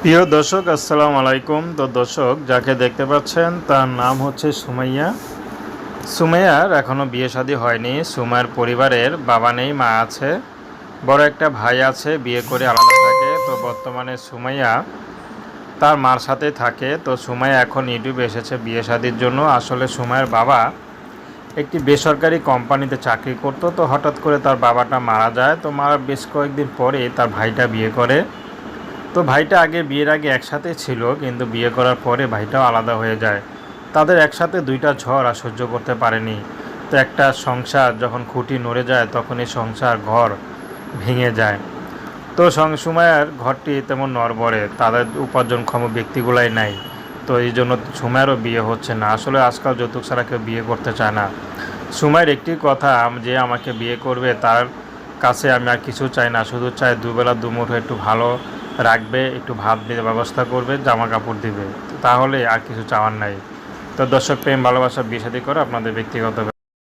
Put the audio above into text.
প্রিয় দর্শক আসসালামু আলাইকুম। তো দর্শক যাকে দেখতে পাচ্ছেন তার নাম হচ্ছে সুমাইয়া। সুমাইয়ার এখনও বিয়ে শাদী হয়নি। সুমাইয়ার পরিবারের বাবা নেই, মা আছে, বড় একটা ভাই আছে, বিয়ে করে আলাদা থাকে। তো বর্তমানে সুমাইয়া তার মার সাথে থাকে। তো সুমাইয়া এখন ইউটিউবে এসেছে বিয়ে শাদীর জন্য। আসলে সুমাইয়ার বাবা একটি বেসরকারি কোম্পানিতে চাকরি করতো। তো হঠাৎ করে তার বাবাটা মারা যায়। তো মারা বেশ কয়েকদিন পরে তার ভাইটা বিয়ে করে। তো ভাইটা বিয়ের আগে একসাথে ছিল, কিন্তু বিয়ে করার পরে ভাইটাও আলাদা হয়ে যায়। তাদের একসাথে দুইটা ঝড় আর সহ্য করতে পারেনি। তো একটা সংসার যখন খুঁটি নড়ে যায় তখন এই সংসার ঘর ভেঙে যায়। তো সুমাইয়ার ঘরটি তেমন নড়বড়ে, তাদের উপার্জনক্ষম ব্যক্তিগুলাই নাই। তো এই জন্য সুমাইয়ারও বিয়ে হচ্ছে না। আসলে আজকাল যৌতুক ছাড়া কেউ বিয়ে করতে চায় না। সুমাইয়ের একটি কথা, যে আমাকে বিয়ে করবে তার কাছে আমি আর কিছু চাই না, শুধু চাই দুবেলা দুমুঠো একটু ভালো রাখবে, একটু ভাত দিয়ে ব্যবস্থা করবে, জামা কাপড় দিবে, তাহলে আর কিছু চাওয়ার নাই। তো দর্শক, প্রেম ভালোবাসা বিয়ে শাদী করে আপনাদের ব্যক্তিগত